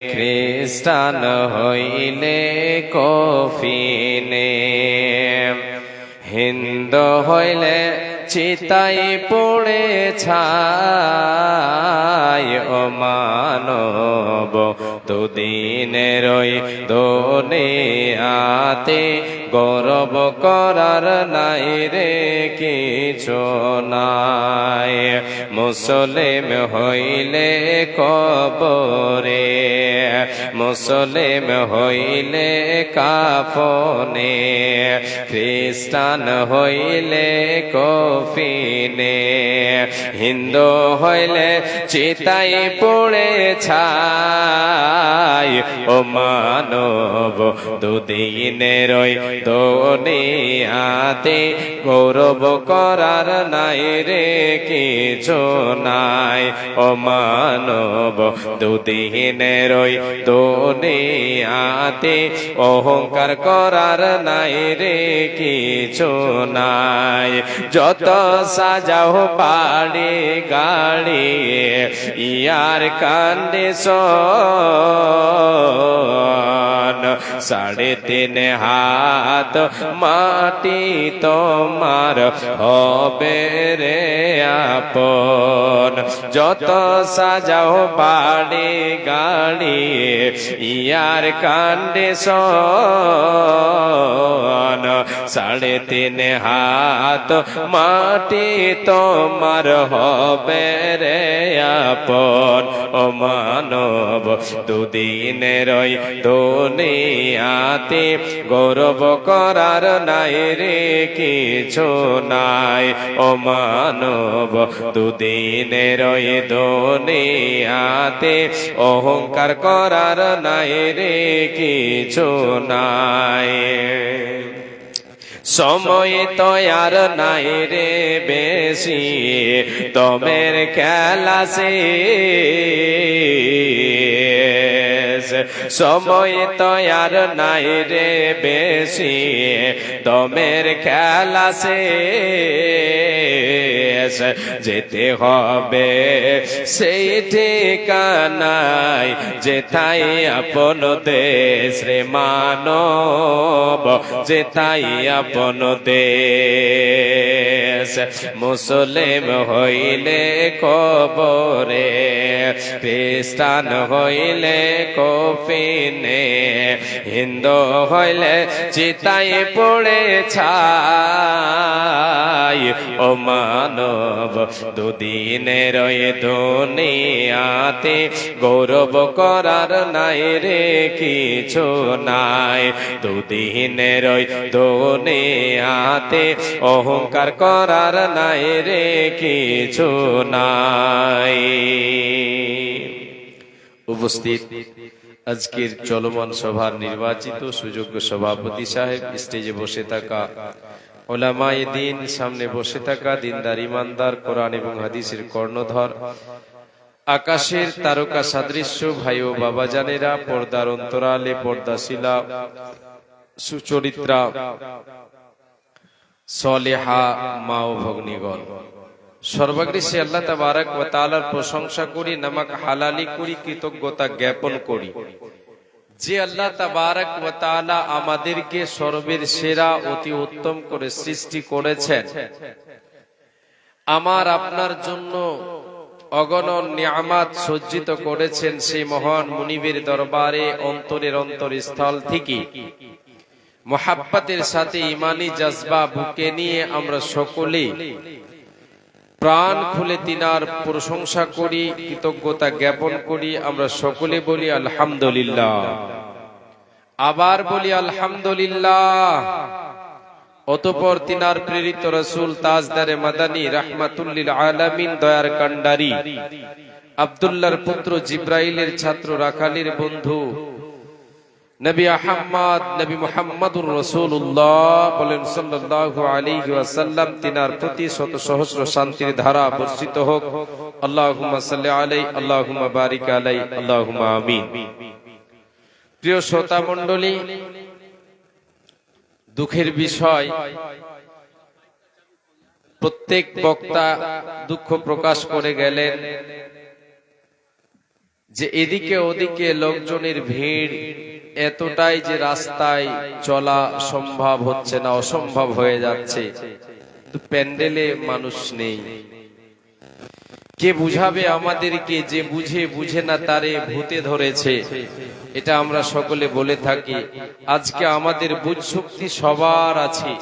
খ্রিস্টান হইলে কফিনে, হিন্দু হইলে চিতাই পড়ে ছাই। ও মানব দুদিনের ওই দুনিয়াতে গৌরব করার নাই রে কিছু নাই। মুসলিম হইলে কবরে, মুসলিম হইলে কাফনে, খ্রিস্টান হইলে কফিনে, হিন্দু হইলে চিতাই পড়ে ছাই। ও মানব দুদিনের ওই দুনিয়াতে গৌরব করার নাই রে কিছু নাই। ও মানব দুদিনের ওই দুনিয়াতে অহংকার করার নাই রে কিছু নাই। যত সাজাও বাড়ি গাড়ি ইয়ার কান্দে সাড়ে তিন হাত মাটি তোমার হবে রে আপন। যত সাজাও বাড়ি গাড়ি ইয়ার কান্দে সাড়ে তিন হাত মাটি তোমার হবে রে আপন। ও মানব দুদিনের ওই দুনিয়াতে গৌরব করার নাই রে কিছু নাই। ও মানব দুদিনের ওই দুনিয়াতে অহংকার করার নাই রে কিছু নাই। সময় তো আর নাই রে বেশি, তোমের খেলা শেষ। সময় তো আর নাই রে বেশি, তোমের খেলা শেষ। যেতে হবে সেই ঠিকানায় যেথায় আপন দেশ রে মানব, যেথায় আপন দেশ। মুসলিম হইলে কবরে, খ্রিস্টান হইলে কফিনে, হিন্দু হইলে চিতায় পড়ে ছাই। ও মানব দুদিনের ওই দুনিয়াতে গৌরব করার নাই রে কিছু নাই। দুদিনের ওই দুনিয়াতে অহংকার করার নাই রে কিছু নাই। উপস্থিত আজকের চলমান সভার নির্বাচিত সুযোগ্য সভাপতি সাহেব, স্টেজে বসে থাকা উলামায়ে দ্বীন, সামনে বসে থাকা দিনদার ইমানদার, কোরআন এবং হাদিসের কর্ণধর, আকাশের তারকা সাদৃশ্য ভাই ও বাবা জানেরা, পর্দার অন্তরালে পর্দাশীলা সুচরিত্রা সলেহা মা ও ভগ্নীগণ, সর্বাগ্রে সে আল্লাহ তাবারক ওয়া তাআলার প্রশংসা করি, নামাক হালালি করি, কৃতজ্ঞতা জ্ঞাপন করি যে আল্লাহ তাবারক ওয়া তাআলা আমাদেরকে সর্বের সেরা অতি উত্তম করে সৃষ্টি করেছেন। আমার আপনার জন্য অগণন নিয়ামত সজ্জিত করেছেন। সেই মহান মুনিবের দরবারে অন্তরের অন্তরস্থল থেকে মুহাব্বতের সাথে ইমানি জজবা বুকে নিয়ে আমরা সকলে প্রাণ খুলে তিনার প্রশংসা করি, কৃতজ্ঞতা জ্ঞাপন করি। আমরা সকলে বলি আলহামদুলিল্লাহ। আবার বলি আলহামদুলিল্লাহ। অতঃপর তিনার প্রেরিত রাসূল তাজদারে মাদানী রাহমাতুল লিল আলামিন, দয়ার কান্ডারি, আব্দুল্লাহর পুত্র, জিব্রাইলের ছাত্র, রাখালির বন্ধু নবী আহমদ, নবী মুহাম্মদুর রাসূলুল্লাহ বলেন সাল্লাল্লাহু আলাইহি ওয়াসাল্লাম, তিনার প্রতি শত সহস্র শান্তির ধারা বর্ষিত হোক। আল্লাহুম্মা সাল্লি আলাইহি, আল্লাহুম্মা বারিক আলাইহি, আল্লাহুম্মা আমিন। প্রিয় শ্রোতা মণ্ডলী, দুঃখের বিষয়, প্রত্যেক বক্তা দুঃখ প্রকাশ করে গেলেন। যে এদিকে ওদিকে লোকজনের ভিড় এতটাই যে রাস্তায় চলা সম্ভব হচ্ছে না, অসম্ভব হয়ে যাচ্ছে। তো প্যান্ডেলে মানুষ নেই, কে বুঝাবে আমাদেরকে? যে বুঝে না তারে ভূতে ধরেছে, এটা আমরা সকলে বলে থাকি। আজকে আমাদের বুঝ শক্তি সবার আছে,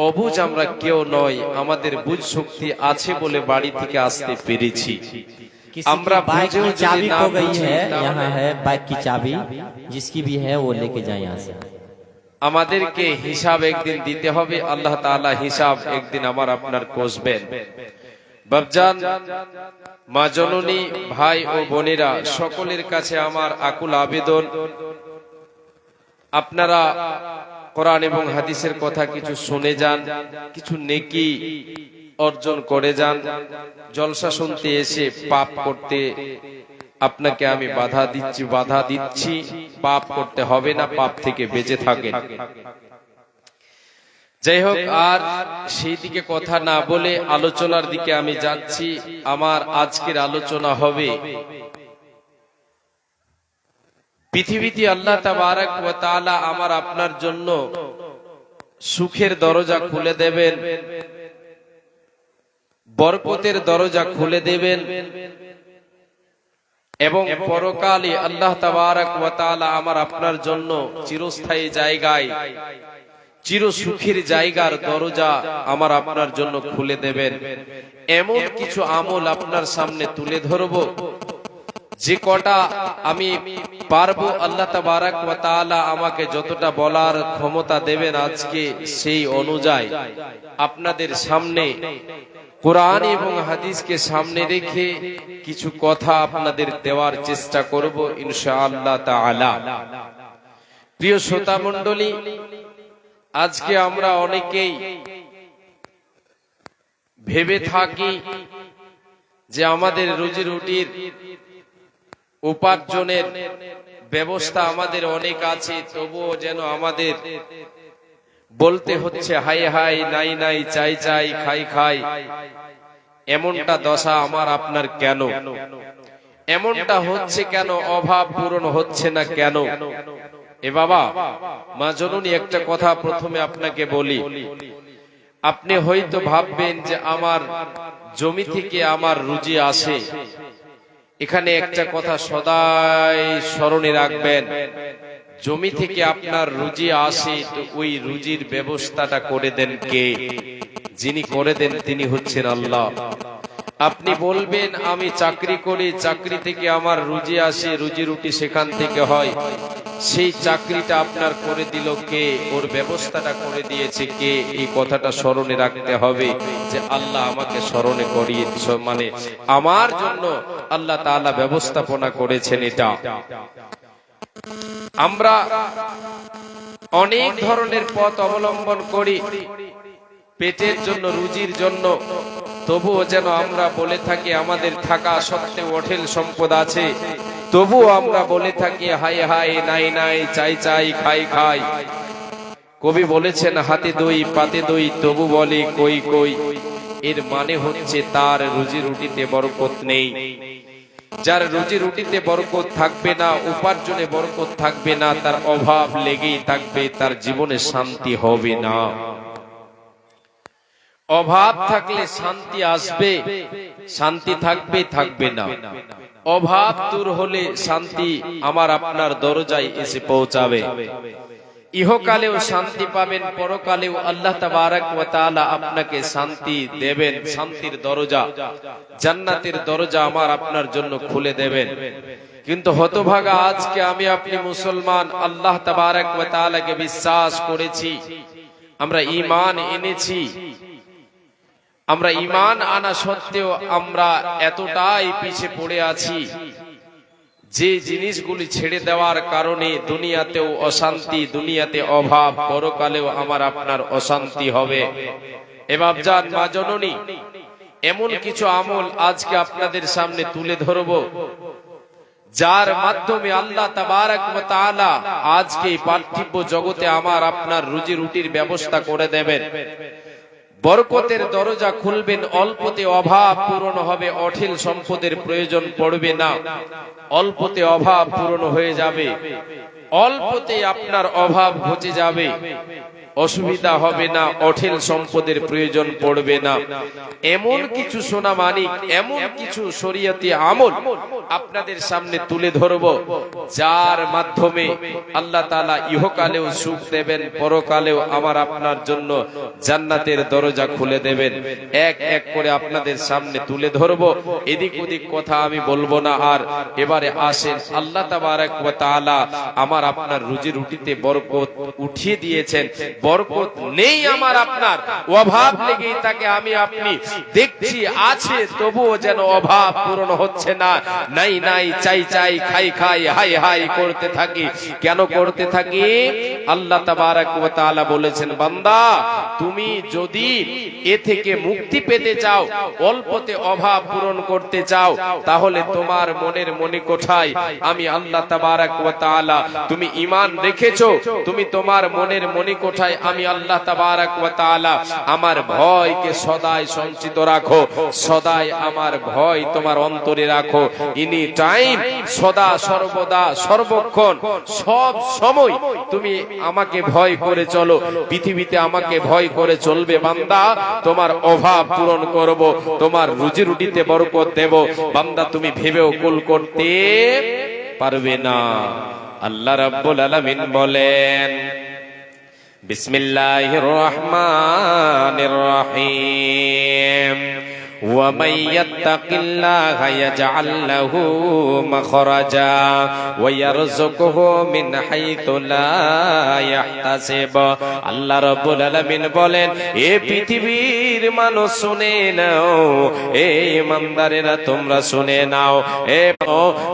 অবুঝ আমরা কেউ নয়। আমাদের বুঝ শক্তি আছে বলে বাড়ি থেকে আসতে পেরেছি। আমরা बाइक की चाबी खो गई है, তাহলে यहाँ है बाइक की चाबी, जिसकी भी है वो लेके जाए यहाँ से। আমাদেরকে হিসাব একদিন দিতে হবে। আল্লাহ তাআলা হিসাব একদিন আমার আপনার কষবেন। বাপজান, মা জননী, ভাই ও বোনেরা, সকলের কাছে আমার আকুল আবেদন, আপনারা কোরআন এবং হাদিসের কথা কিছু শুনে যান, কিছু নেকি অর্জন করে যান। জলসা শুনতে এসে পাপ করতে আপনাকে আমি বাধা দিচ্ছি। পাপ করতে হবে না, পাপ থেকে বেঁচে থাকেন। যাই হোক, আর সেই দিকে কথা না বলে আলোচনার দিকে আমি যাচ্ছি। আমার আজকের আলোচনা হবে, পৃথিবীতে আল্লাহ তাবারক ওয়া তাআলা আমার আপনার জন্য সুখের দরজা খুলে দেবেন, বরকতের দরজা খুলে দেবেন, এবং পরকালে আল্লাহ তাবারক ওয়া তাআলা আমার আপনার জন্য চিরস্থায়ী জায়গায়, চির সুখের জায়গার দরজা আমার আপনার জন্য খুলে দেবেন। এমন কিছু আমল আপনার সামনে তুলে ধরব, যে কটা আমি পারবো, আল্লাহ তাবারক ওয়া তাআলা আমাকে যতটা বলার ক্ষমতা দেবেন আজকে, সেই অনুযায়ী আপনাদের সামনে কোরআন এবং হাদিসকে সামনে রেখে কিছু কথা আপনাদের দেওয়ার চেষ্টা করব ইনশাআল্লাহ তাআলা। প্রিয় শ্রোতা মণ্ডলী, আজকে আমরা অনেকেই ভেবে থাকি যে আমাদের রুজি রুটির উপার্জনের ব্যবস্থা আমাদের অনেক আছে, তবুও যেন আমাদের বলতে হচ্ছে হাই হাই, নাই নাই, চাই চাই, খাই খাই। এমনটা দশা আমার আপনার কেন? এমনটা হচ্ছে কেন? অভাব পূরণ হচ্ছে না কেন? এ বাবা, মা জননী, একটা কথা প্রথমে আপনাকে বলি। আপনি হয়তো ভাববেন যে আমার জমি থেকে আমার রুজি আসে। এখানে একটা কথা সদাই স্মরণে রাখবেন, জমি থেকে আপনার রুজি আসে, তো ওই রুজির ব্যবস্থাটা করে দেন কে? যিনি করে দেন তিনি হচ্ছেন আল্লাহ। আপনি বলবেন আমি চাকরি করি, চাকরি থেকে আমার রুজি আসে, রুজি রুটি সেখান থেকে হয়। সেই চাকরিটা আপনার করে দিল কে? ওর ব্যবস্থাটা করে দিয়েছে কে? এই কথাটা স্মরণে রাখতে হবে যে আল্লাহ আমাকে স্মরণে করিয়ে, মানে আমার জন্য আল্লাহ তাআলা ব্যবস্থাপনা করেছেন। এটা আমরা অনেক ধরনের পথ অবলম্বন করি পেটের জন্য, রুজির জন্য, তবুও যেন আমরা বলে থাকি আমাদের থাকা সত্ত্বেও অঢেল সম্পদ আছে, তবুও আমরা বলে থাকি হাই হাই, নাই নাই, চাই চাই, খাই খাই। কবি বলেছেন হাতে দই পাতে দই, তবু বলে কই কই। এর মানে হচ্ছে তার রুজি রুটিতে বরকত নেই। যার রুজি রুটিতে বরকত থাকবে না, উপার্জনে বরকত থাকবে না, তার অভাব লেগেই থাকবে, তার জীবনে শান্তি হবে না। অভাব থাকলে শান্তি আসবে, শান্তি থাকবে, থাকবে না। অভাব দূর হলে শান্তি আমার আপনার দরজায় এসে পৌঁছাবে। ইহকালেও শান্তি পাবেন, পরকালেও আল্লাহ তাবারক ওয়া তাআলা আপনাকে শান্তি দেবেন। শান্তির দরজা, জান্নাতের দরজা আমার আপনার জন্য খুলে দেবেন। কিন্তু হতভাগা, আজকে আমি আপনি মুসলমান, আল্লাহ তাবারক ওয়া তাআলাকে বিশ্বাস করেছি, আমরা ঈমান এনেছি। আমরা ঈমান আনা সত্ত্বেও আমরা এতটাই পিছে পড়ে আছি যে জিনিসগুলি ছেড়ে দেওয়ার কারণে দুনিয়াতেও অশান্তি, দুনিয়াতে অভাব, পরকালেও আমার আপনার অশান্তি হবে। এবার যান মা জননী, এমন কিছু আমল আজকে আপনাদের সামনে তুলে ধরব, যার মাধ্যমে আল্লাহ তাবারক ওয়া তাআলা আজকে পার্থিব জগতে আমার আপনার রুজি রুটির ব্যবস্থা করে দেবেন। বরকতের দরজা খুলবেন, অল্পতে অভাব পূরণ হবে, অঢেল সম্পদের প্রয়োজন পড়বে না, অল্পতে অভাব পূরণ হয়ে যাবে, অল্পতে আপনার অভাব ঘুচে যাবে, অসুবিধা হবে না, অঢেল সম্পদের প্রয়োজন পড়বে না। এমন কিছু সোনা মানিক, এমন কিছু শরীয়তি আমল আপনাদের সামনে তুলে ধরব, যার মাধ্যমে আল্লাহ তাআলা ইহকালেও সুখ দেবেন, পরকালেও আমার আপনার জন্য জান্নাতের দরজা খুলে দেবেন। এক এক করে আপনাদের সামনে তুলে ধরব, এদিক ওদিক কথা আমি বলবো না। আর এবারে আসেন, আল্লাহ তাবারক ওয়া তাআলা আমার আপনার রুজি রুটিতে বরকত উঠিয়ে দিয়েছেন। বরকত নেই আমার আপনার, অভাব লেগেই থাকে, আমি আপনি দেখছি আছে, তবুও যেন অভাব পূরণ হচ্ছে না। নাই নাই, চাই চাই, খাই খাই, হাই হাই করতে থাকি। কেন করতে থাকি? আল্লাহ তাবারক ওয়া তাআলা বলেছেন, বান্দা তুমি যদি এ থেকে মুক্তি পেতে চাও, অল্পতে অভাব পূরণ করতে চাও, তাহলে তোমার মনের মণিকোঠায় আমি আল্লাহ তাবারক ওয়া তাআলা, তুমি ঈমান রেখেছো, তুমি তোমার মনের মণিকোঠায় আমি আল্লাহ তাবারক ওয়া তাআলা আমার ভয়কে সদাই সঞ্চিত রাখো, সদাই আমার ভয় তোমার অন্তরে রাখো। এনি টাইম, সদা সর্বদা সর্বক্ষণ সব সময় তুমি আমাকে ভয় করে চলো, পৃথিবীতে আমাকে ভয় করে চলবে বান্দা, তোমার অভাব পূরণ করব, তোমার রুজি রুটিতে বরকত দেব। বান্দা তুমি ভেবেও কুল করতে পারবে না। আল্লাহ রাব্বুল আলামিন বলেন, বিসমিল্লাহির রহমানির রহিম, ومن يتق الله يجعل له مخرجا ويرزقه من حيث لا يحتسب। আল্লাহ রাব্বুল আলামিন বলেন, এ পৃথিবীর মানুষ শুনে নাও, এ ইমানদারেরা তোমরা শুনে নাও, এ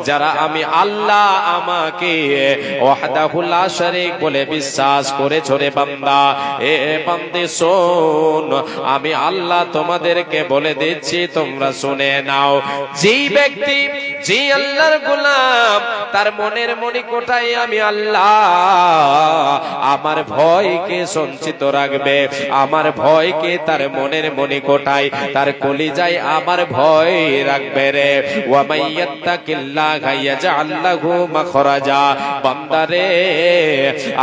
যারা আমি আল্লাহ আমাকে ওয়াহদাহু লা শারীক বলে বিশ্বাস করেছো রে বান্দা, এ বান্দে শোন, আমি আল্লাহ তোমাদেরকে বলে দিচ্ছি, তোমরা শুনে নাও। যেই ব্যক্তি, যে আল্লাহর গোলাম, তার মনের মণিকোঠায় আমি আল্লাহ আমার ভয়কে সঞ্চিত রাখবে, আমার ভয়কে তার মনের মণিকোঠায়, তার কলিজায় আমার ভয় রাখবে রে। ওয়া মাইয়াত্তাকিল্লাহা ইয়াজআল লাহু মাখরাজা, বান্দারে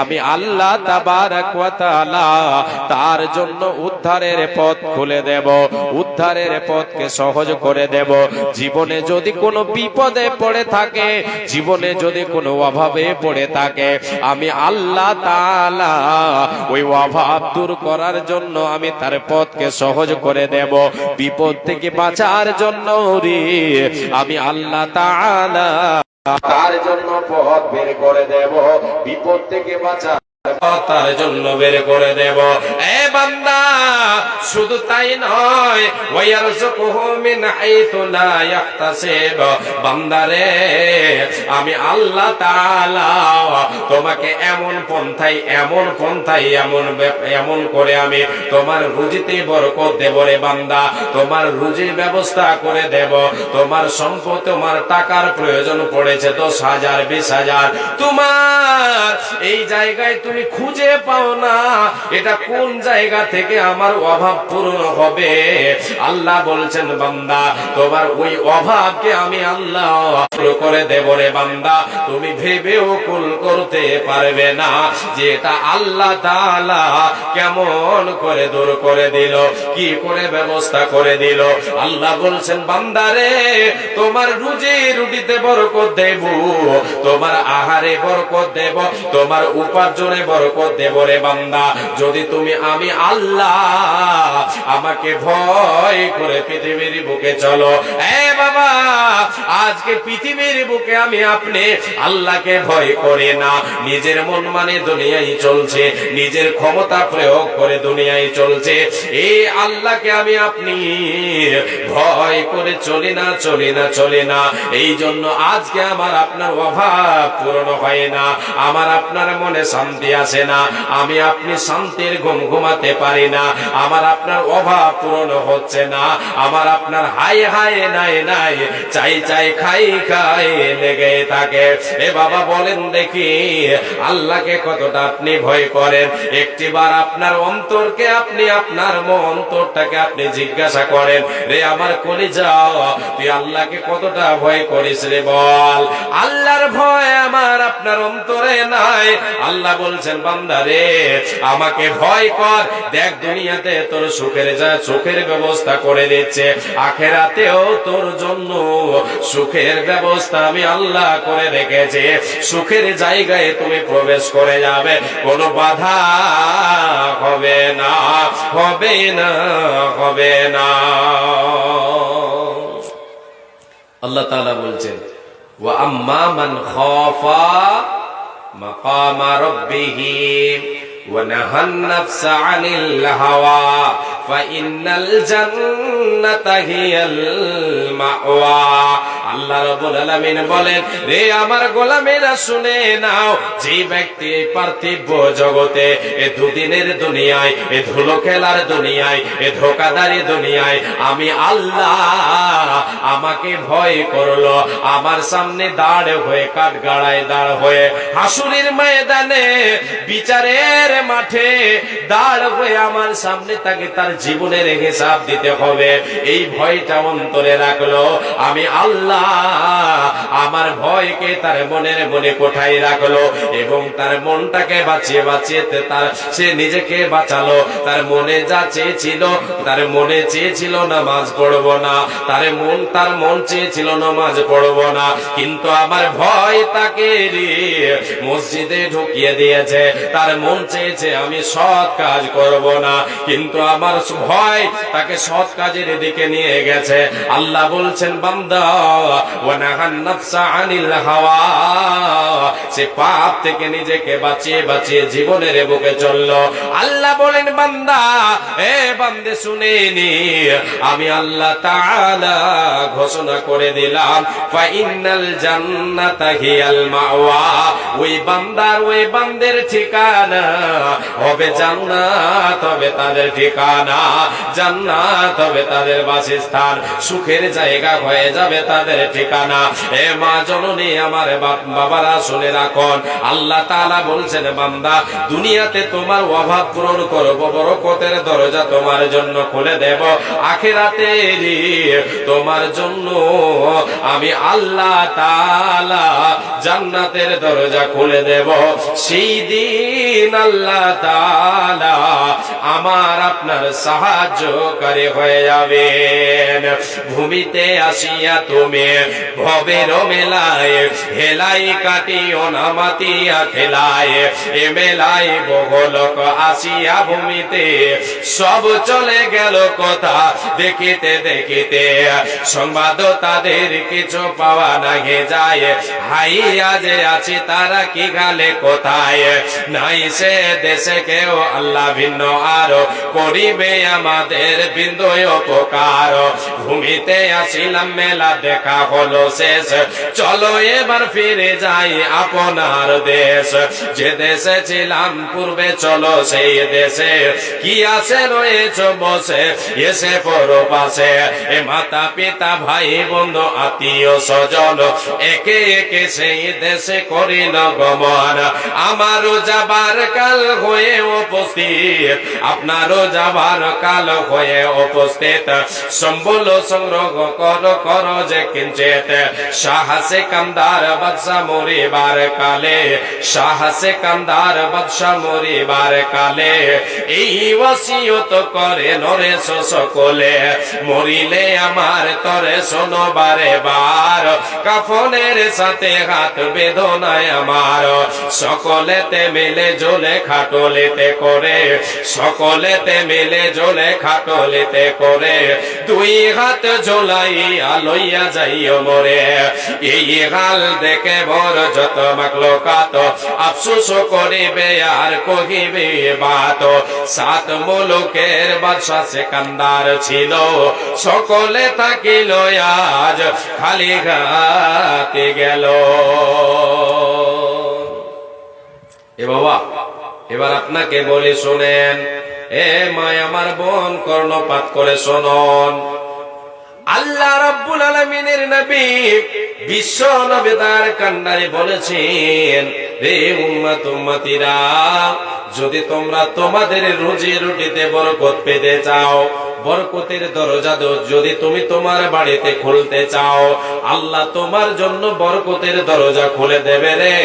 আমি আল্লাহ তাবারক ওয়া তাআলা তার জন্য উদ্ধারের পথ খুলে দেব, উদ্ধারের পথকে সহজ করে দেব। জীবনে যদি কোনো বিপদে পড়ে থাকে, জীবনে যদি কোনো অভাবে পড়ে থাকে, আমি আল্লাহ তাআলা ওই অভাব দূর করার জন্য আমি তার পথকে সহজ করে দেব। বিপদ থেকে বাঁচার জন্য আমি আল্লাহ তাআলা তার জন্য পথ বের করে দেব, বিপদ থেকে বাঁচা তার জন্য বের করে দেব। এ বান্দা, শুধু তাই নয়, ওয়ারযুকুহু মিন হাইতু লা ইয়াহতাসিব, বান্দারে আমি আল্লাহ তাআলা তোমাকে এমন পন্থায় এমন করে আমি তোমার রুজিতে বরকত দেব রে বান্দা, তোমার রুজির ব্যবস্থা করে দেব। তোমার সম্পদ, তোমার টাকার প্রয়োজন পড়েছে 10,000 20,000, তোমার এই জায়গায় তুমি খুঁজে পাও না এটা কোন জায়গা থেকে আমার অভাব পূরণ হবে। আল্লাহ বলছেন, বান্দা তোমার ওই অভাবকে আমি আল্লাহ পুরো করে দেব রে বান্দা। তুমি ভেবেও কুল করতে পারবে না যে এটা আল্লাহ তাআলা কেমন করে দূর করে দিল, কি করে ব্যবস্থা করে দিল। আল্লাহ বলছেন, বান্দারে তোমার রুজি রুটিতে বরকত দেব, তোমার আহারে বরকত দেব, তোমার উপার্জনে বরকত দেব রে বান্দা, যদি তুমি আমি আল্লাহ আমাকে ভয় করে পৃথিবীর বুকে চলো। এ বাবা, আজকে পৃথিবীর বুকে আমি আপনি আল্লাহকে ভয় করে না, নিজের মন মানে দুনিয়ায় চলছে, নিজের ক্ষমতা প্রয়োগ করে দুনিয়ায় চলছে। এই আল্লাহকে আমি আপনি ভয় করে চলি না। এই জন্য আজকে আমার আপনার অভাব পূরণ হয় না, আমার আপনার মনে শান্তি আসে না, আমি আপনি শান্তির ঘুম ঘুমাতে ঘুমাতে পারি না, আমার আপনার অভাব পূরণ হচ্ছে না, আমার আপনার হাই হাই নাই নাই চাই চাই খাই খাই লেগে থাকে। এ বাবা বলেন দেখি, আল্লাহকে কতটা আপনি ভয় করেন? একটিবার আপনার অন্তরকে আপনি, আপনার অন্তরটাকে আপনি জিজ্ঞাসা করেন, রে আমার কলিজা, তুই আল্লাহকে কতটা ভয় করিস রে বল। আল্লাহর ভয় আমার আপনার অন্তরে নাই। আল্লাহ বলছেন, বান্দা রে আমাকে ভয় কর, দেখ দুনিয়াতে তোর সুখের ব্যবস্থা করে দিচ্ছে, আখেরাতেও তোর জন্য সুখের ব্যবস্থা আমি আল্লাহ করে রেখেছি। সুখের জায়গায় তুমি প্রবেশ করে যাবে, কোনো বাধা হবে না, হবে না, হবে না। আল্লাহ তাআলা বলছেন, ওয়া আম্মা মান খাফা মাকামা রাব্বিহি ওয়া নাহান নাফসা আনিল হাওয়া ফাইন্নাল জান্নাতা হিয়াল মাওয়া। আল্লাহ রাব্বুল আলামিন বলেন, রে আমার গোলামেরা শুনে নাও, যে ব্যক্তি এই পার্থিব জগতে, এ দুদিনের দুনিয়ায়, এ ধুলো খেলার দুনিয়ায়, এ ধোকাদারি দুনিয়ায় আমি আল্লাহ আমাকে ভয় করলো, আমার সামনে দাঁড় হয়ে, কাঠগড়ায় দাঁড় হয়ে, হাসুরের ময়দানে বিচারের মাঠে দাঁড় হয়ে আমার সামনে তাকে তার জীবনের হিসাব দিতে হবে, এই ভয়টা অন্তরে রাখলো, আমি আল্লাহ আমার ভয়কে তার মনের মনে কোঠায় রাখলো, এবং তার মনটাকে বাঁচিয়ে বাঁচিয়ে তার সে নিজেকে বাঁচালো। তার মনে যা চেয়েছিল, তার মনে চেয়েছিল নামাজ পড়বো না, তার মন চেয়েছিল নামাজ পড়বো না, কিন্তু আমার ভয় তাকে মসজিদে ঢুকিয়ে দিয়েছে। তার মন চেয়েছে আমি সৎ কাজ করব না, কিন্তু আমার ভয় তাকে সৎ কাজের দিকে নিয়ে গেছে। আল্লাহ বলছেন, বান্দা ওয়া নাহান নাফসা আনিল হাওয়া, সে পাপ থেকে নিজেকে বাঁচিয়ে বাঁচিয়ে জীবনের বুকে চললো। আল্লাহ বলেন, বান্দা এ বান্দে শুনে নি, আমি আল্লাহ তাআলা ঘোষণা করে দিলাম, ফাইনাল জান্নাতা হিয়াল মাওয়া, ওই বান্দার, ওই বান্দের ঠিকানা হবে জান্নাত, হবে তাদের ঠিকানা, জান্নাত হবে তাদের বাসস্থান, সুখের জায়গা হয়ে যাবে তাদের ঠিকানা। এ মা জননী, আমার বাবারা শুনে রাখুন, আল্লাহ তাআলা বলছেন, বান্দা দুনিয়াতে তোমার অভাব পূরণ করব, বরকতের দরজা তোমার জন্য খুলে দেব, আখিরাতে তোমার জন্য আমি আল্লাহ তাআলা জান্নাতের দরজা খুলে দেব। সেই দিন আল্লাহ তাআলা আমার আপনার সাহায্যকারী হয়ে যাবেন। ভূমিতে আসিয়া তুমি ভবের মেলায় হেলাই কাটিও না মাতিয়া খেলায়, এ মেলায় বহুলোক আসিয়া ভূমিতে সব চলে গেল কথা দেখিতে দেখিতে, সংবাদ তাদের কিছু পাওয়া নাহি যায়, হাইয়া যে আছে তারা কি গালে কোথায়, নাই সে দেশে কেউ আল্লাহ ভিন্ন আরো করিবে আমাদের বিন্দু উপকার। ভূমিতে আসিলাম মেলা দেখা হলো শেষ, চলো এবার ফিরে যাই আপনার দেশ, যে দেশে ছিলাম পূর্বে চলো সেই দেশে, কি আছে রয়েছ বসে এসে পরপাশে, এ মাতা পিতা ভাই বন্ধু আত্মীয় স্বজন একে একে সেই দেশে করিল গমন, আমারও যাবার কাল হয়ে উপস্থিত, আপনারও যাবার কাল হয়ে উপস্থিত, সম্বল সংগ্রহ কর যে কিঞ্চিত, সাহসে কান্দার বাদশা মরিবার কালে, সাহসে কান্দার বাদশা মরিবার কালে, এই ওসিয়ত করে নরে সকলে, মরিলে আমার তরে শোনো বারে বার, কাফনের সাথে হাত বেদনায় আমার, সকলেতে মিলে জ্বলে খাটলিতে করে, সকলেতে মিলে জ্বলে খাটলিতে করে, দুই হাত ঝোলাইয়া লইয়া যাইও মরে, এই হাল দেখে বড় যত মাখলুকাত আফসোস করিবে আর কহিবে বাত, সাত মুলুকের বাদশা সিকান্দার ছিল, সকলে থাকিল আজ খালি হাতে গেল। এ বাবা, এবার আপনাকে বলি শোনেন, এ মা আমার বোন, কর্ণপাত করে শুনুন। আল্লাহ রাব্বুল আলামিনের নবী বিশ্ব নবী তার কান্নারে বলেছেন, হে উম্মত উম্মতিরা, যদি তোমরা তোমাদের রুজি রুটিতে বরকত পেতে চাও, বরকতের দরজা যদি তুমি তোমার বাড়িতে খুলতে চাও, আল্লাহ তোমার জন্য বরকতের দরজা খুলে দেবে রে।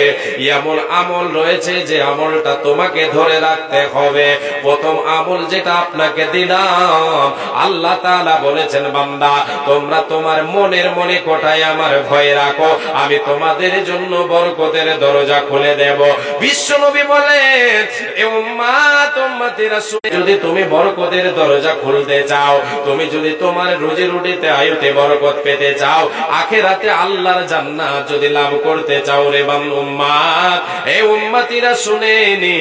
এমন আমল রয়েছে যে আমলটা তোমাকে ধরে রাখতে হবে। প্রথম আমল যেটা আপনাকে দিলাম, আল্লাহ তাআলা বলেছেন, বান্দা তোমরা তোমার মনের মনে কোঠায় আমার ভয় রাখো, আমি তোমাদের জন্য বরকতের দরজা খুলে দেব। বিশ্বনবী বলেন, এ উম্মত উম্মতিরা, যদি তুমি বরকতের দরজা খুলতে চাও, তুমি যদি তোমার রুজি রুটিতে আয়ুতে বরকত পেতে চাও, আখিরাতে আল্লাহর জান্নাত যদি লাভ করতে চাও রে উম্মত, এই উম্মতিরা শুনে নি।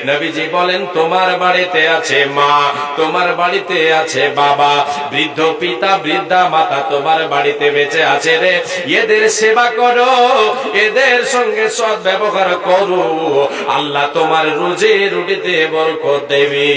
নবীজি বলেন, তোমার বাড়িতে আছে মা, তোমার বাড়িতে আছে বাবা, বৃদ্ধ পিতা বৃদ্ধা মাতা তোমার বাড়িতে বেঁচে আছে রে। এদের সেবা করো, এদের সঙ্গে সৎ ব্যবহার করো, আল্লাহ তোমার রুজি রুটিতে বরকত দেবে।